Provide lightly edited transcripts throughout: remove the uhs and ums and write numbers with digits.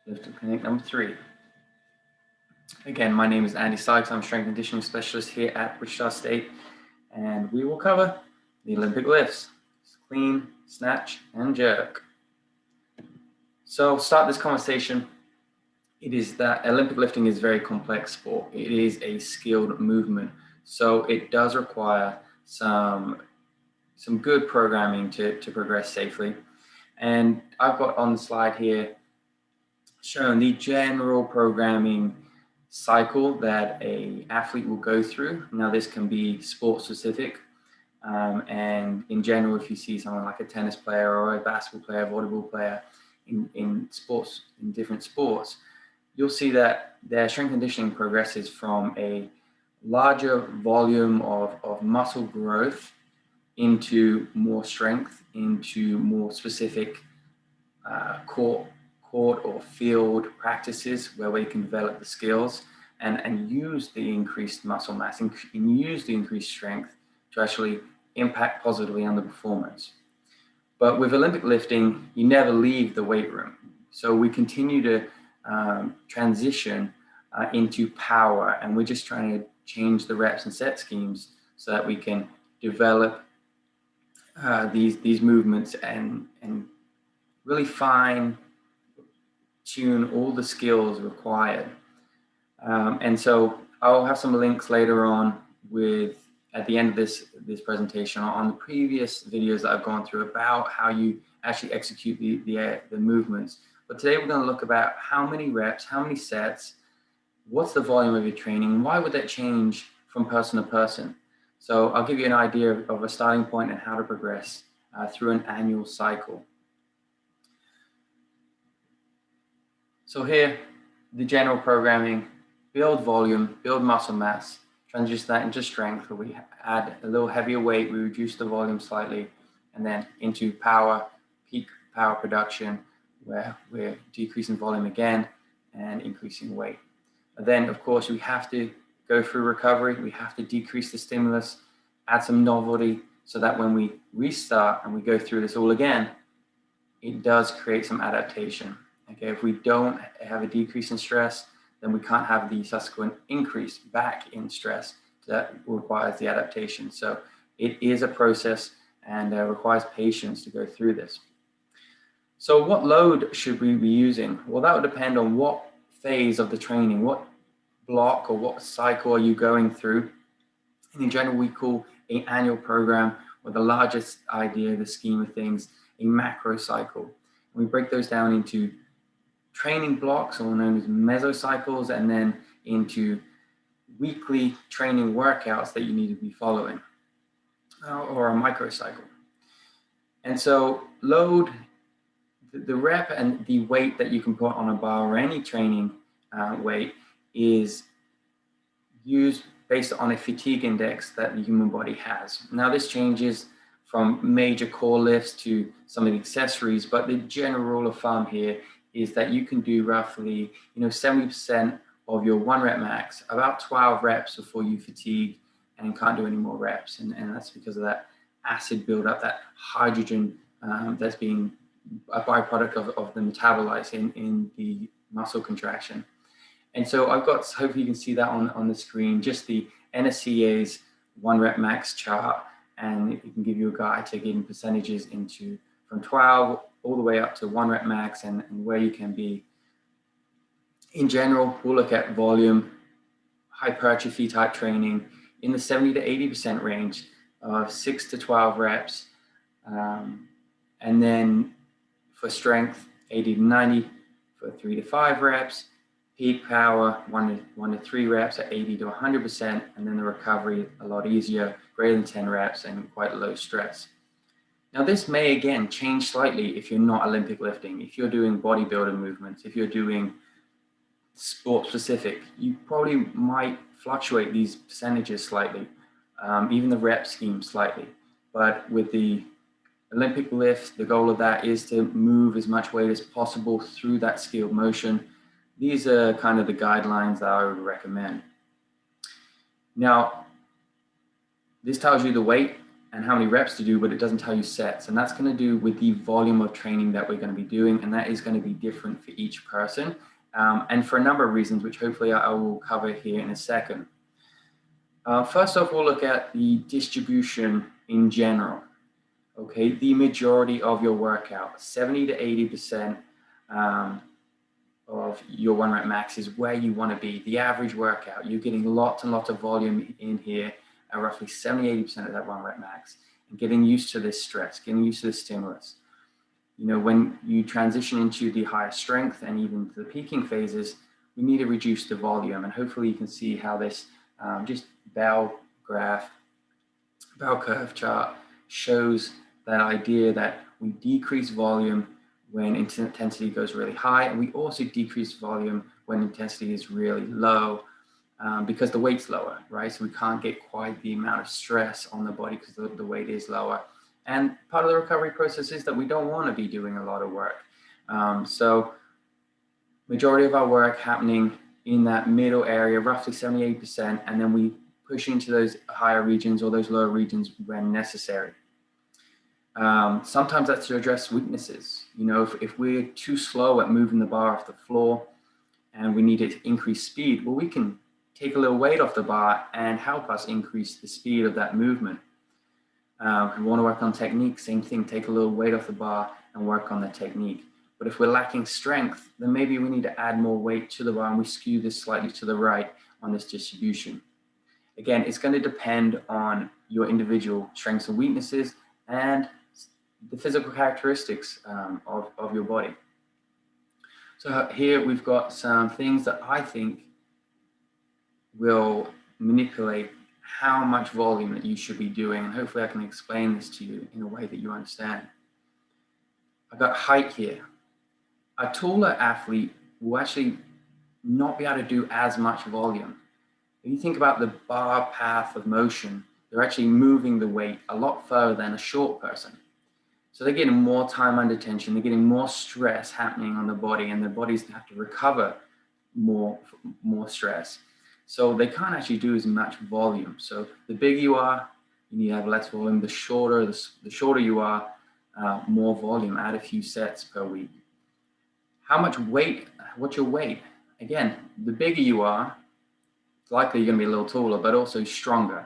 Lifting Clinic number 3. Again, my name is Andy Sykes. I'm a strength and conditioning specialist here at Wichita State, and we will cover the Olympic lifts: clean, snatch, and jerk. So, start this conversation. It is that Olympic lifting is a very complex sport. It is a skilled movement, so it does require some good programming to progress safely. And I've got on the slide here shown the general programming cycle that a athlete will go through. Now, this can be sport specific, and in general, if you see someone like a tennis player or a basketball player, volleyball player in different sports, you'll see that their strength conditioning progresses from a larger volume of muscle growth into more strength, into more specific court or field practices where we can develop the skills and use the increased muscle mass and use the increased strength to actually impact positively on the performance. But with Olympic lifting, you never leave the weight room. So we continue to transition into power, and we're just trying to change the reps and set schemes so that we can develop these movements and really fine tune all the skills required. And so I'll have some links later on at the end of this presentation on the previous videos that I've gone through about how you actually execute the movements. But today we're going to look about how many reps, how many sets, what's the volume of your training, and why would that change from person to person. So I'll give you an idea of a starting point and how to progress through an annual cycle. So here, the general programming: build volume, build muscle mass, transition that into strength, where we add a little heavier weight, we reduce the volume slightly, and then into power, peak power production, where we're decreasing volume again and increasing weight. And then, of course, we have to go through recovery. We have to decrease the stimulus, add some novelty, so that when we restart and we go through this all again, it does create some adaptation. Okay, if we don't have a decrease in stress, then we can't have the subsequent increase back in stress that requires the adaptation. So it is a process and requires patience to go through this. So what load should we be using? Well, that would depend on what phase of the training, what block or what cycle are you going through. And in general, we call an annual program, or the largest idea, the scheme of things, a macro cycle. And we break those down into training blocks, or known as mesocycles, and then into weekly training workouts that you need to be following, or a microcycle. And so load, the rep and the weight that you can put on a bar or any training weight is used based on a fatigue index that the human body has. Now, this changes from major core lifts to some of the accessories, but the general rule of thumb here is that you can do roughly 70% of your 1 rep max, about 12 reps before you fatigue and can't do any more reps. And that's because of that acid buildup, that hydrogen that's being a byproduct of the metabolites in the muscle contraction. And so I've got, hopefully you can see that on the screen, just the NSCA's 1 rep max chart, and it can give you a guide to getting percentages into from 12 all the way up to 1 rep max and where you can be. In general, we'll look at volume, hypertrophy type training in the 70 to 80% range of 6 to 12 reps. And then for strength, 80 to 90 for 3 to 5 reps. Peak power, 1 to 3 reps at 80 to 100%. And then the recovery, a lot easier, greater than 10 reps and quite low stress. Now, this may again change slightly if you're not Olympic lifting. If you're doing bodybuilding movements, if you're doing sport specific, you probably might fluctuate these percentages slightly, even the rep scheme slightly. But with the Olympic lift, the goal of that is to move as much weight as possible through that skilled motion. These are kind of the guidelines that I would recommend. Now, this tells you the weight and how many reps to do, but it doesn't tell you sets. And that's going to do with the volume of training that we're going to be doing. And that is going to be different for each person. And for a number of reasons, which hopefully I will cover here in a second. First off, we'll look at the distribution in general. Okay, the majority of your workout, 70 to 80% of your 1 rep max is where you want to be. The average workout, you're getting lots and lots of volume in here at roughly 70, 80% of that 1 rep max, and getting used to this stress, getting used to this stimulus. You know, when you transition into the higher strength and even to the peaking phases, we need to reduce the volume. And hopefully you can see how this just bell curve chart shows that idea that we decrease volume when intensity goes really high, and we also decrease volume when intensity is really low, because the weight's lower, right? So we can't get quite the amount of stress on the body because the weight is lower. And part of the recovery process is that we don't want to be doing a lot of work. So majority of our work happening in that middle area, roughly 78%, and then we push into those higher regions or those lower regions when necessary. Sometimes that's to address weaknesses. You know, if we're too slow at moving the bar off the floor and we need to increase speed, well, we can take a little weight off the bar and help us increase the speed of that movement. If we want to work on technique, same thing, take a little weight off the bar and work on the technique. But if we're lacking strength, then maybe we need to add more weight to the bar, and we skew this slightly to the right on this distribution. Again, it's going to depend on your individual strengths and weaknesses and the physical characteristics of your body. So here we've got some things that I think will manipulate how much volume that you should be doing, and hopefully I can explain this to you in a way that you understand. I've got height here. A taller athlete will actually not be able to do as much volume. If you think about the bar path of motion, they're actually moving the weight a lot further than a short person. So they're getting more time under tension, they're getting more stress happening on the body, and the bodies have to recover more stress. So they can't actually do as much volume. So the bigger you are, you need to have less volume. The shorter you are, more volume, add a few sets per week. How much weight, what's your weight? Again, the bigger you are, it's likely you're gonna be a little taller, but also stronger.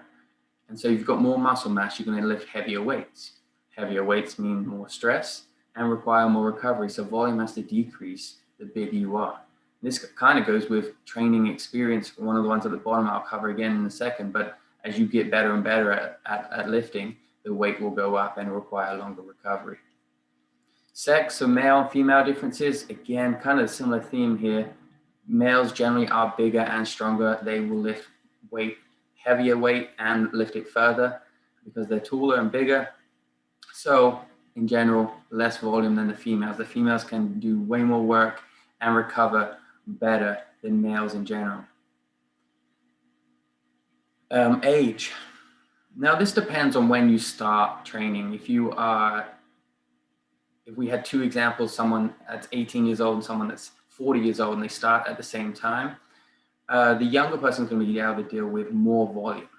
And so you've got more muscle mass, you're gonna lift heavier weights. Heavier weights mean more stress and require more recovery. So volume has to decrease the bigger you are. This kind of goes with training experience. One of the ones at the bottom I'll cover again in a second, but as you get better and better at lifting, the weight will go up and require longer recovery. Sex, so male and female differences, again, kind of a similar theme here. Males generally are bigger and stronger. They will lift heavier weight and lift it further because they're taller and bigger. So in general, less volume than the females. The females can do way more work and recover better than males in general. Age. Now this depends on when you start training. If we had two examples, someone that's 18 years old and someone that's 40 years old, and they start at the same time, the younger person is going to be able to deal with more volume.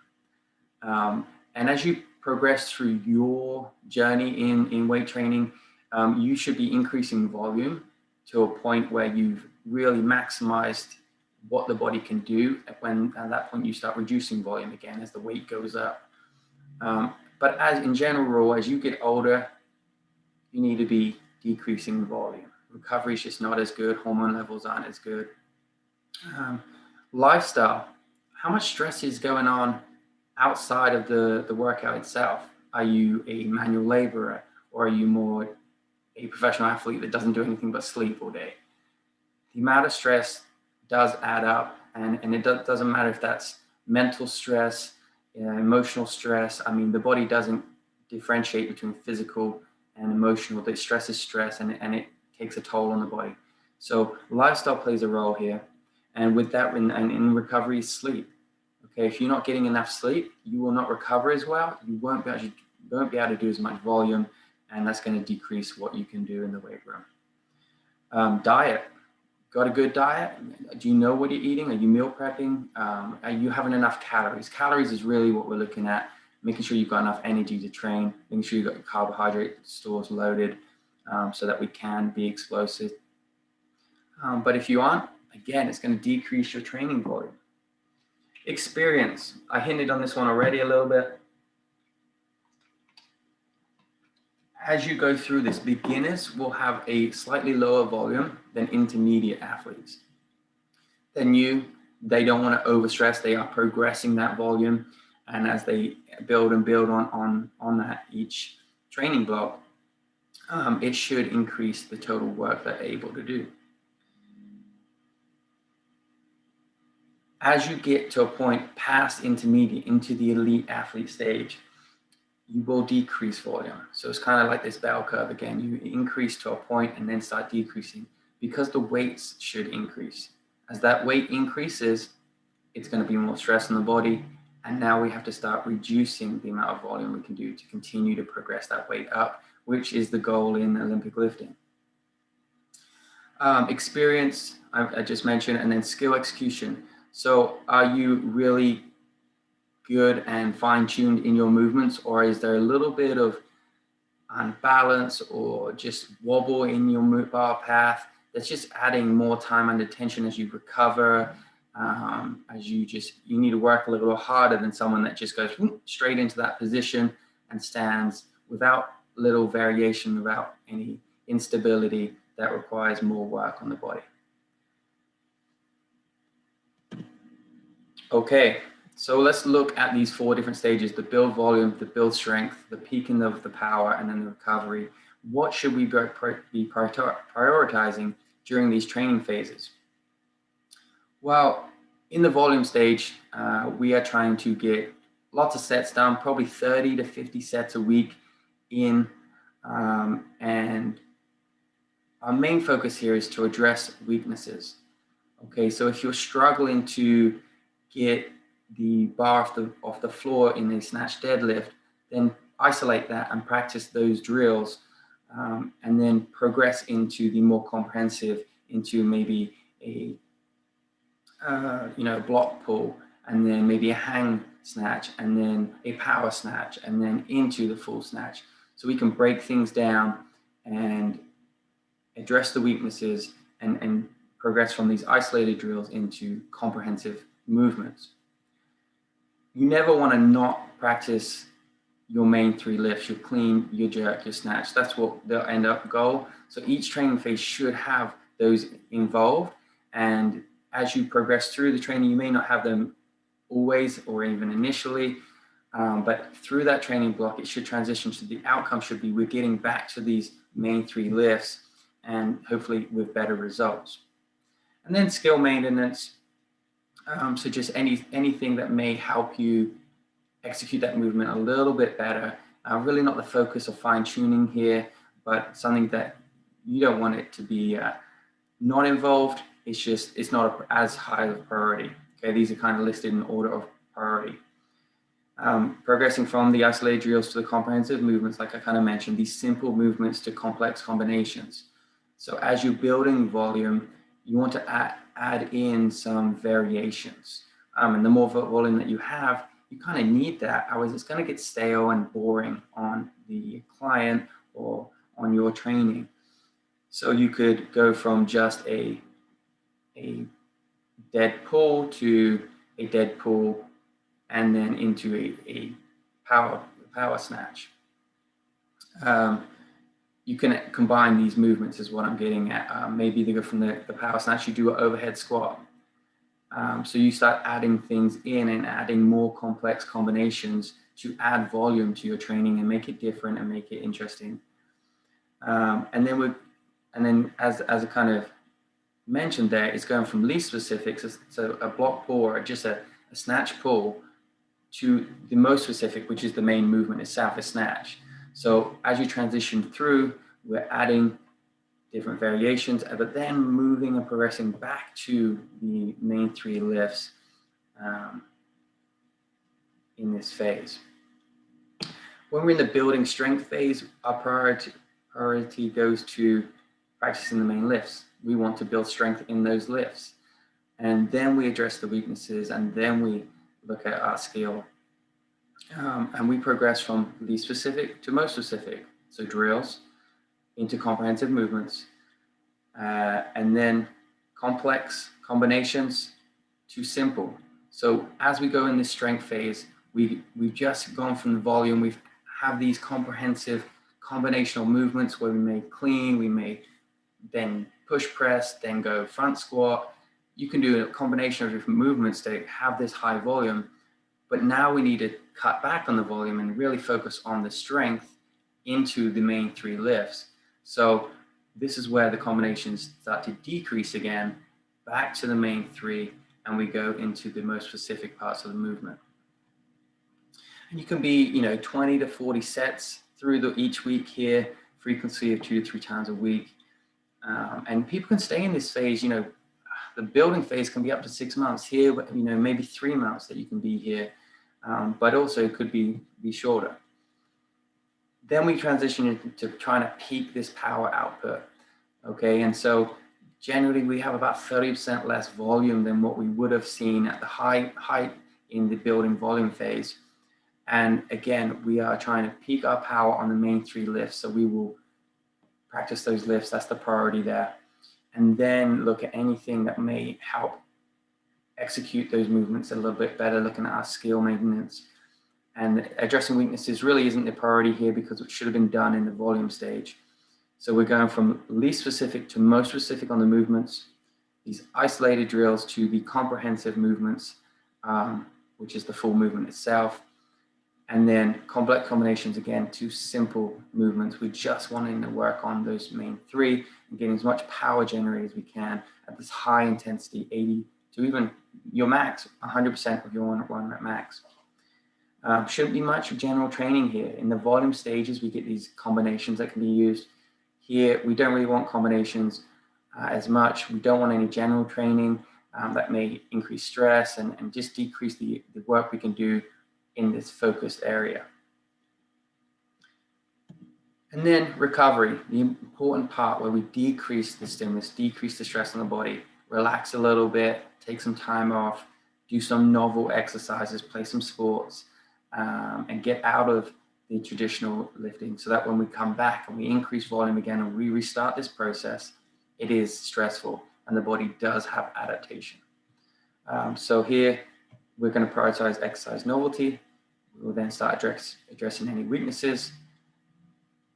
And as you progress through your journey in weight training, you should be increasing volume to a point where you've really maximized what the body can do. When at that point you start reducing volume again as the weight goes up. But as in general, as you get older, you need to be decreasing volume. Recovery is just not as good. Hormone levels aren't as good. Lifestyle. How much stress is going on outside of the workout itself? Are you a manual laborer, or are you more a professional athlete that doesn't do anything but sleep all day? The amount of stress does add up, and it doesn't matter if that's mental stress, emotional stress. I mean, the body doesn't differentiate between physical and emotional. The stress is stress, and it takes a toll on the body. So lifestyle plays a role here, and with that, in recovery, sleep. Okay, if you're not getting enough sleep, you will not recover as well. You won't be able to do as much volume, and that's going to decrease what you can do in the weight room. Diet. Got a good diet? Do you know what you're eating? Are you meal prepping? Are you having enough calories? Calories is really what we're looking at making sure you've got enough energy to train, making sure you've got your carbohydrate stores loaded so that we can be explosive. But if you aren't, again, it's going to decrease your training volume. Experience. I hinted on this one already a little bit. As you go through this, beginners will have a slightly lower volume than intermediate athletes. They don't want to overstress. They are progressing that volume. And as they build and build on that each training block, it should increase the total work they're able to do. As you get to a point past intermediate into the elite athlete stage, you will decrease volume. So it's kind of like this bell curve again. You increase to a point and then start decreasing because the weights should increase. As that weight increases, it's going to be more stress on the body. And now we have to start reducing the amount of volume we can do to continue to progress that weight up, which is the goal in Olympic lifting. Experience, I just mentioned, and then skill execution. So are you really good and fine-tuned in your movements, or is there a little bit of unbalance or just wobble in your bar path that's just adding more time and attention as you recover, you need to work a little harder than someone that just goes straight into that position and stands without little variation, without any instability that requires more work on the body. Okay, so let's look at these 4 different stages: the build volume, the build strength, the peaking of the power, and then the recovery. What should we be prioritizing during these training phases? Well, in the volume stage, we are trying to get lots of sets done, probably 30 to 50 sets a week in, and our main focus here is to address weaknesses. Okay, so if you're struggling to get the bar off the floor in a snatch deadlift, then isolate that and practice those drills, and then progress into the more comprehensive, into maybe a block pull, and then maybe a hang snatch, and then a power snatch, and then into the full snatch. So we can break things down and address the weaknesses and progress from these isolated drills into comprehensive movements. You never want to not practice your main 3 lifts, your clean, your jerk, your snatch. That's what the end up goal. So each training phase should have those involved. And as you progress through the training, you may not have them always or even initially, but through that training block, it should transition to the outcome should be we're getting back to these main 3 lifts and hopefully with better results. And then skill maintenance. So just anything that may help you execute that movement a little bit better. Really not the focus of fine tuning here, but something that you don't want it to be not involved. It's not as high of a priority. Okay, these are kind of listed in order of priority. Progressing from the isolated drills to the comprehensive movements, like I kind of mentioned, these simple movements to complex combinations. So as you're building volume, you want to add in some variations. And the more volume that you have, you kind of need that. Otherwise, it's going to get stale and boring on the client or on your training. So you could go from just a dead pull to a dead pull, and then into a power snatch. You can combine these movements is what I'm getting at. Maybe they go from the power snatch, you do an overhead squat. So you start adding things in and adding more complex combinations to add volume to your training and make it different and make it interesting. And then as I kind of mentioned there, it's going from least specific, so a block pull or just a snatch pull, to the most specific, which is the main movement itself, a snatch. So as you transition through, we're adding different variations, but then moving and progressing back to the main 3 lifts in this phase. When we're in the building strength phase, our priority goes to practicing the main lifts. We want to build strength in those lifts. And then we address the weaknesses, and then we look at our skill And we progress from least specific to most specific. So drills into comprehensive movements, and then complex combinations to simple. So as we go in this strength phase, we've just gone from the volume, we've have these comprehensive combinational movements where we may clean, we may then push press, then go front squat. You can do a combination of different movements to have this high volume, but now we need to cut back on the volume and really focus on the strength into the main 3 lifts. So this is where the combinations start to decrease again, back to the main 3, and we go into the most specific parts of the movement. And you can be, 20 to 40 sets through each week here, frequency of 2 to 3 times a week. And people can stay in this phase, the building phase can be up to 6 months here, maybe 3 months that you can be here, but also it could be shorter. Then we transition into trying to peak this power output, okay? And so generally we have about 30% less volume than what we would have seen at the height in the building volume phase. And again, we are trying to peak our power on the main 3 lifts. So we will practice those lifts, that's the priority there. And then look at anything that may help execute those movements a little bit better, looking at our skill maintenance. And addressing weaknesses really isn't the priority here because it should have been done in the volume stage. So we're going from least specific to most specific on the movements, these isolated drills to the comprehensive movements, which is the full movement itself. And then complex combinations again to simple movements. We're just wanting to work on those main 3 and getting as much power generated as we can at this high intensity, 80 to even your max, 100% of your 1 rep max. Shouldn't be much general training here. In the volume stages, we get these combinations that can be used. Here, we don't really want combinations as much. We don't want any general training that may increase stress and just decrease the work we can do in this focused area. And then recovery, the important part where we decrease the stimulus, decrease the stress on the body, relax a little bit, take some time off, do some novel exercises, play some sports, and get out of the traditional lifting so that when we come back and we increase volume again and we restart this process, it is stressful and the body does have adaptation. So here, we're going to prioritize exercise novelty. We will then start addressing any weaknesses,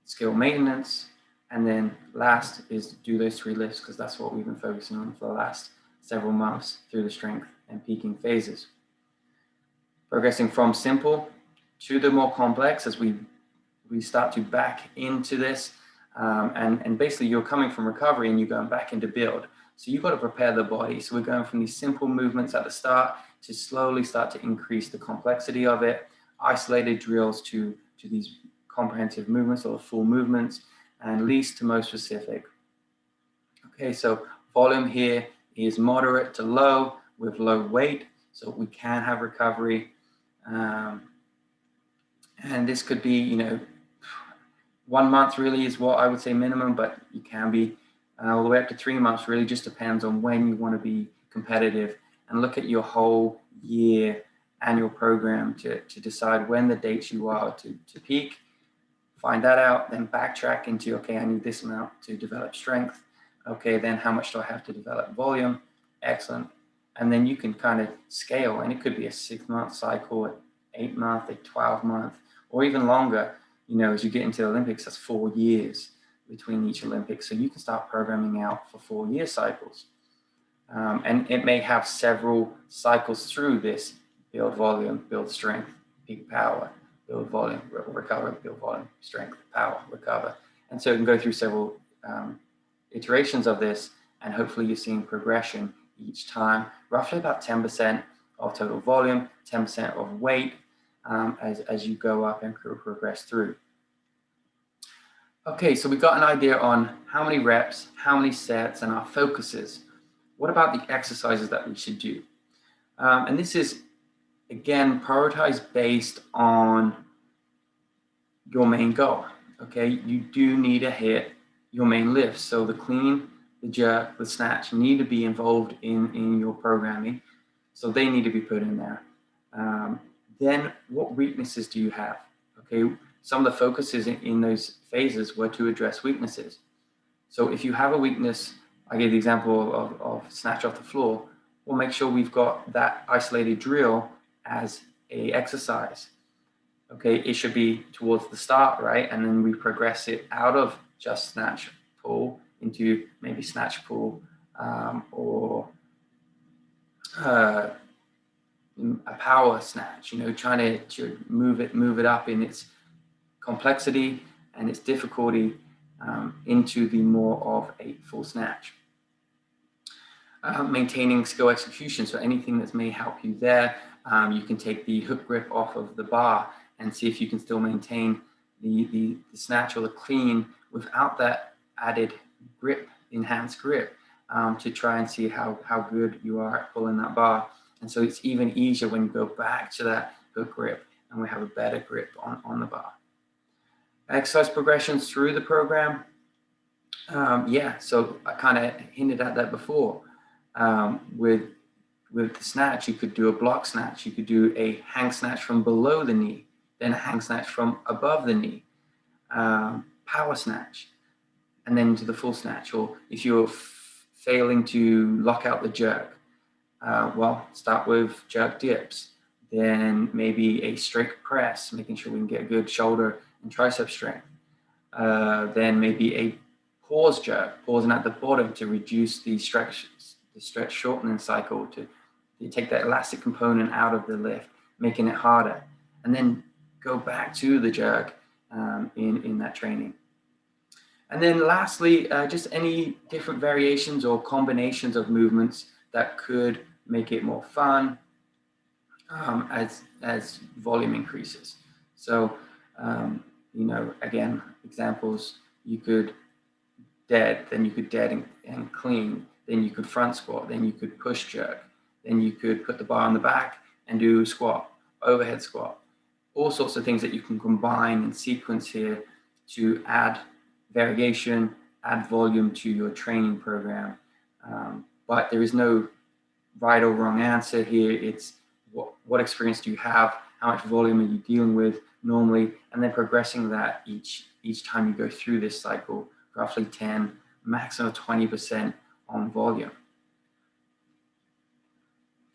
skill maintenance, and then last is do those 3 lifts because that's what we've been focusing on for the last several months through the strength and peaking phases. Progressing from simple to the more complex as we start to back into this, and basically you're coming from recovery and you're going back into build. So you've got to prepare the body. So we're going from these simple movements at the start to slowly start to increase the complexity of it, isolated drills to these comprehensive movements or full movements, and least to most specific. Okay, so volume here is moderate to low with low weight, so we can have recovery. And this could be, 1 month really is what I would say minimum, but you can be all the way up to 3 months. Really just depends on when you want to be competitive and look at your whole year annual program to decide when the dates you are to peak. Find that out, then backtrack into, okay, I need this amount to develop strength. Okay, then how much do I have to develop volume? Excellent. And then you can kind of scale, and it could be a 6-month cycle, an 8-month, a 12-month, or even longer. As you get into the Olympics, that's 4 years between each Olympics. So you can start programming out for 4-year cycles. And it may have several cycles through this: build volume, build strength, peak power, build volume, recover, build volume, strength, power, recover. And so it can go through several iterations of this, and hopefully you're seeing progression each time, roughly about 10% of total volume, 10% of weight as you go up and progress through. Okay, so we've got an idea on how many reps, how many sets, and our focuses. What about the exercises that we should do? And this is, again, prioritized based on your main goal. Okay, you do need to hit your main lifts. So the clean, the jerk, the snatch need to be involved in your programming. So they need to be put in there. then what weaknesses do you have? Okay, some of the focuses in those phases were to address weaknesses. So if you have a weakness, I gave the example of snatch off the floor, we'll make sure we've got that isolated drill as a exercise. Okay, it should be towards the start, right? And then we progress it out of just snatch pull into maybe snatch pull, or a power snatch, trying to move it up in its complexity and its difficulty, into the more of a full snatch. Maintaining skill execution, so anything that may help you there. You can take the hook grip off of the bar and see if you can still maintain the snatch or the clean without that added grip, enhanced grip, to try and see how good you are at pulling that bar. And so it's even easier when you go back to that hook grip and we have a better grip on the bar. Exercise progressions through the program. Yeah, so I kind of hinted at that before. With the snatch, you could do a block snatch. You could do a hang snatch from below the knee, then a hang snatch from above the knee, power snatch, and then to the full snatch. Or if you're failing to lock out the jerk, well, start with jerk dips, then maybe a straight press, making sure we can get good shoulder and tricep strength. Then maybe a pause jerk, pausing at the bottom to reduce the stretch shortening cycle, to take that elastic component out of the lift, making it harder, and then go back to the jerk in that training. And then lastly, just any different variations or combinations of movements that could make it more fun as volume increases. So, again, examples, you could dead, then you could dead and clean, then you could front squat, then you could push jerk, then you could put the bar on the back and do squat, overhead squat, all sorts of things that you can combine and sequence here to add variation, add volume to your training program. But there is no right or wrong answer here. It's what experience do you have, how much volume are you dealing with normally, and then progressing that each time you go through this cycle, roughly 10, maximum 20% on volume.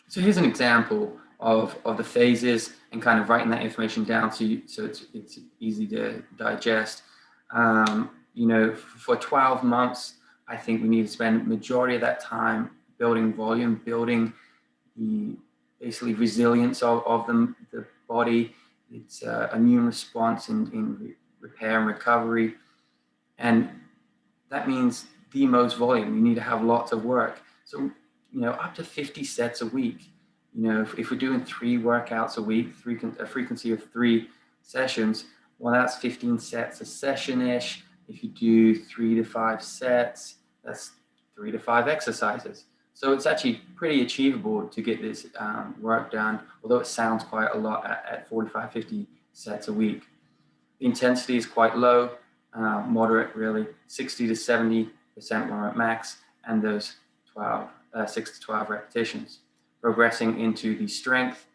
So here's an example of the phases and kind of writing that information down so it's easy to digest. For 12 months, I think we need to spend majority of that time building volume, building the basically resilience of the body, its immune response in repair and recovery. And that means the most volume. You need to have lots of work. So, up to 50 sets a week. If we're doing 3 workouts a week, a frequency of 3 sessions, well, that's 15 sets a session-ish. If you do 3 to 5 sets, that's 3 to 5 exercises. So it's actually pretty achievable to get this work done, although it sounds quite a lot at 45, 50 sets a week. The intensity is quite low, moderate really, 60 to 70% when we're at max, and those 6 to 12 repetitions. Progressing into the strength.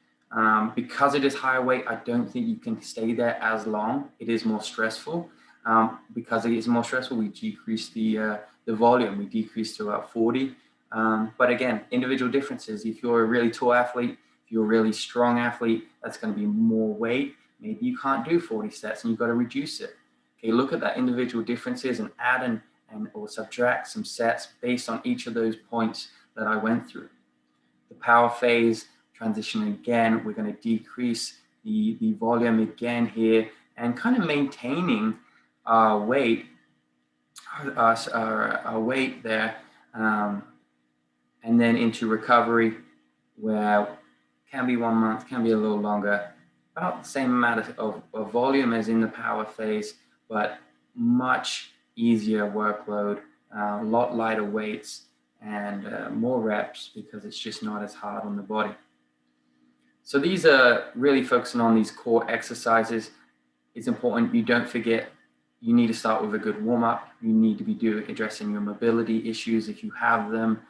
Because it is higher weight, I don't think you can stay there as long. It is more stressful. Because it is more stressful, we decrease the volume. We decrease to about 40. But again, individual differences. If you're a really tall athlete, if you're a really strong athlete, that's going to be more weight. Maybe you can't do 40 sets and you've got to reduce it. Okay, look at that individual differences and add or subtract some sets based on each of those points that I went through. The power phase, transition again, we're going to decrease the volume again here and kind of maintaining our weight, our weight there, and then into recovery, where can be 1 month, can be a little longer, about the same amount of volume as in the power phase, but much easier workload, a lot lighter weights, and more reps because it's just not as hard on the body. So these are really focusing on these core exercises. It's important you don't forget, you need to start with a good warm-up. You need to be addressing your mobility issues if you have them,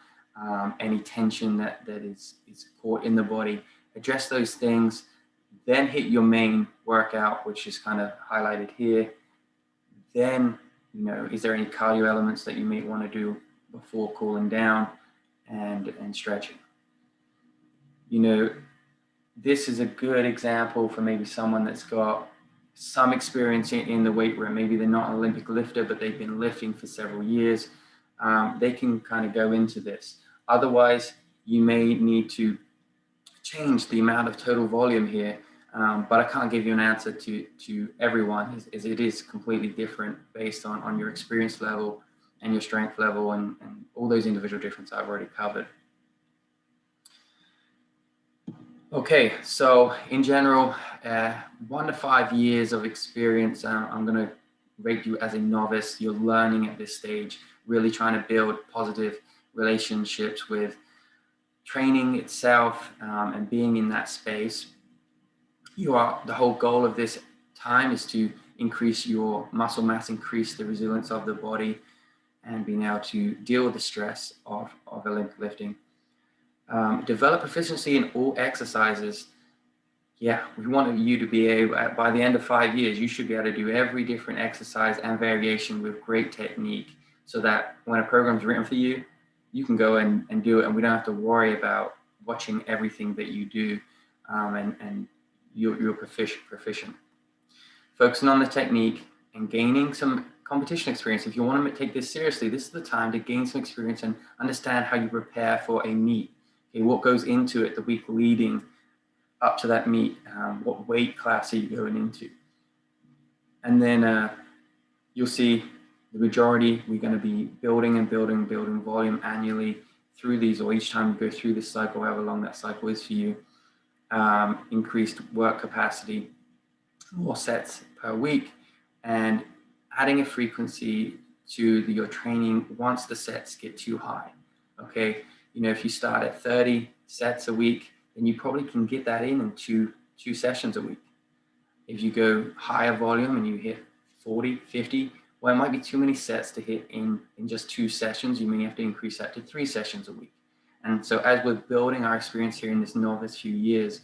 any tension that is caught in the body. Address those things, then hit your main workout, which is kind of highlighted here. Then, is there any cardio elements that you may want to do before cooling down and stretching? This is a good example for maybe someone that's got some experience in the weight room. Maybe they're not an Olympic lifter, but they've been lifting for several years. They can kind of go into this. Otherwise, you may need to change the amount of total volume here, but I can't give you an answer to everyone, as it is completely different based on your experience level and your strength level and all those individual differences I've already covered. Okay, so in general, 1 to 5 years of experience, I'm going to rate you as a novice. You're learning at this stage, really trying to build positive relationships with training itself and being in that space. The whole goal of this time is to increase your muscle mass, increase the resilience of the body, and being able to deal with the stress of Olympic lifting. Develop proficiency in all exercises. Yeah, we want you to be able, by the end of 5 years, you should be able to do every different exercise and variation with great technique, so that when a program is written for you, you can go and do it, and we don't have to worry about watching everything that you do, and you're proficient. Focusing on the technique and gaining some competition experience. If you want to take this seriously, this is the time to gain some experience and understand how you prepare for a meet. Okay, what goes into it the week leading up to that meet, what weight class are you going into? And then you'll see the majority, we're going to be building volume annually through these, or each time you go through this cycle, however long that cycle is for you. Increased work capacity, more sets per week, and adding a frequency to your training once the sets get too high. Okay, if you start at 30 sets a week, then you probably can get that in two sessions a week. If you go higher volume and you hit 40, 50, well, it might be too many sets to hit in just 2 sessions. You may have to increase that to 3 sessions a week. And so as we're building our experience here in this novice few years,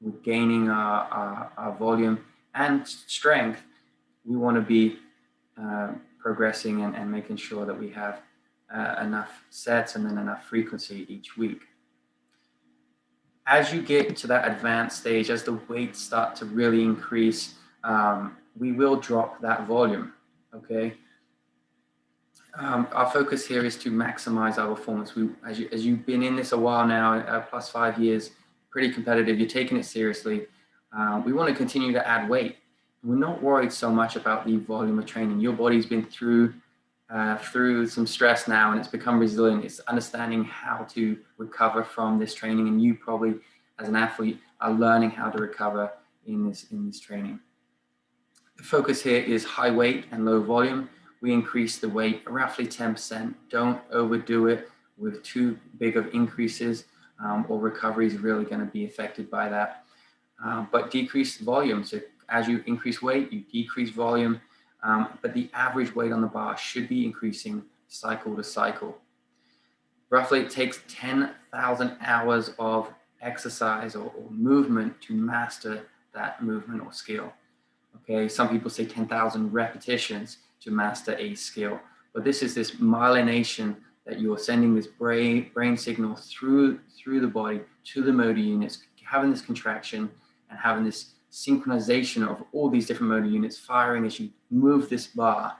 we're gaining our volume and strength. We want to be progressing and making sure that we have enough sets and then enough frequency each week. As you get to that advanced stage, as the weights start to really increase, we will drop that volume, okay? Our focus here is to maximize our performance. As you've been in this a while now, plus 5 years, pretty competitive, you're taking it seriously. We want to continue to add weight. We're not worried so much about the volume of training. Your body's been through some stress now, and it's become resilient. It's understanding how to recover from this training, and you probably, as an athlete, are learning how to recover in this training. The focus here is high weight and low volume. We increase the weight roughly 10%. Don't overdo it with too big of increases, or recovery is really going to be affected by that. But decrease volume. So as you increase weight, you decrease volume. But the average weight on the bar should be increasing cycle to cycle. Roughly, it takes 10,000 hours of exercise or movement to master that movement or skill. Okay, some people say 10,000 repetitions to master a skill, but this is this myelination that you are sending this brain signal through the body to the motor units, having this contraction and having this synchronization of all these different motor units firing as you move this bar.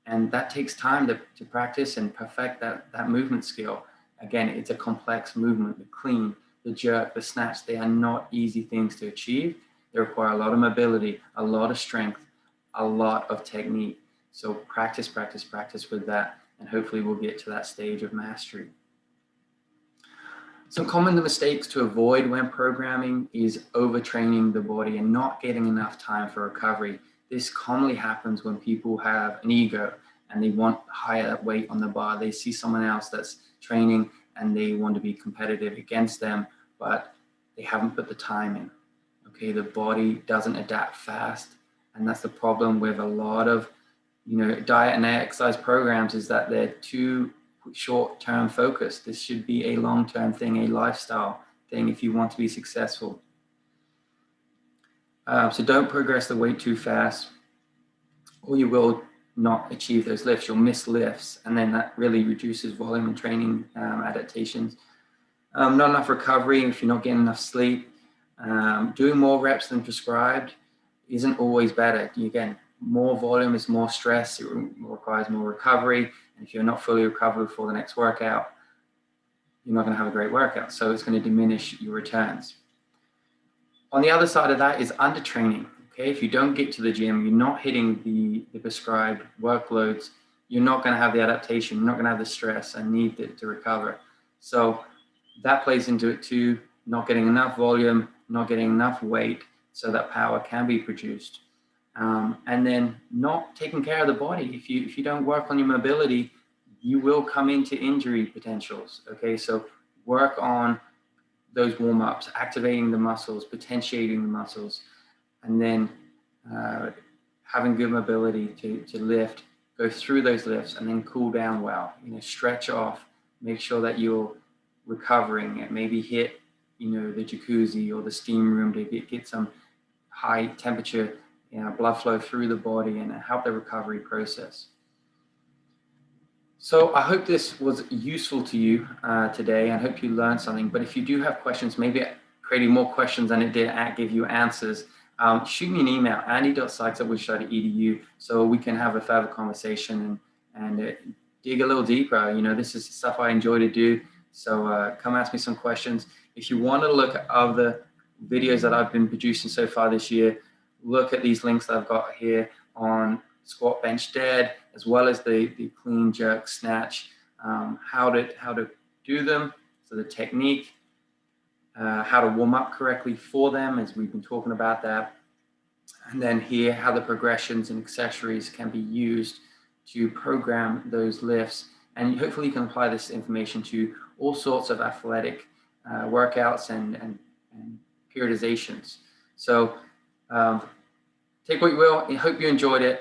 And that takes time to practice and perfect that movement skill. Again, it's a complex movement. The clean, the jerk, the snatch, they are not easy things to achieve. They require a lot of mobility, a lot of strength, a lot of technique. So practice with that, and hopefully we'll get to that stage of mastery. Some common mistakes to avoid when programming is overtraining the body and not getting enough time for recovery. This commonly happens when people have an ego and they want higher weight on the bar. They see someone else that's training and they want to be competitive against them, but they haven't put the time in. Okay, the body doesn't adapt fast, and that's the problem with a lot of diet and exercise programs, is that they're too short-term focused. This should be a long-term thing, a lifestyle thing if you want to be successful. So don't progress the weight too fast, or you will not achieve those lifts. You'll miss lifts, and then that really reduces volume and training adaptations. Not enough recovery if you're not getting enough sleep. Doing more reps than prescribed isn't always better. Again, more volume is more stress. It requires more recovery. And if you're not fully recovered before the next workout, you're not going to have a great workout. So it's going to diminish your returns. On the other side of that is undertraining. Okay, if you don't get to the gym, you're not hitting the prescribed workloads, you're not going to have the adaptation, you're not going to have the stress and need to recover. So that plays into it too, not getting enough volume, not getting enough weight so that power can be produced. And then not taking care of the body. If you don't work on your mobility, you will come into injury potentials. Okay, so work on those warm-ups, activating the muscles, potentiating the muscles, and then having good mobility to lift, go through those lifts, and then cool down well. Stretch off, make sure that you're recovering, and maybe hit the jacuzzi or the steam room to get some high temperature blood flow through the body and help the recovery process. So I hope this was useful to you today. I hope you learned something. But if you do have questions, maybe creating more questions than it did give you answers, shoot me an email, andy.sykes@wishside.edu, so we can have a further conversation and dig a little deeper. This is stuff I enjoy to do. So come ask me some questions. If you want to look at other videos that I've been producing so far this year, look at these links that I've got here on squat, bench, dead, as well as the clean, jerk, snatch, how to do them, so the technique, how to warm up correctly for them, as we've been talking about that, and then here how the progressions and accessories can be used to program those lifts, and hopefully you can apply this information to all sorts of athletic workouts and periodizations. So take what you will. I hope you enjoyed it.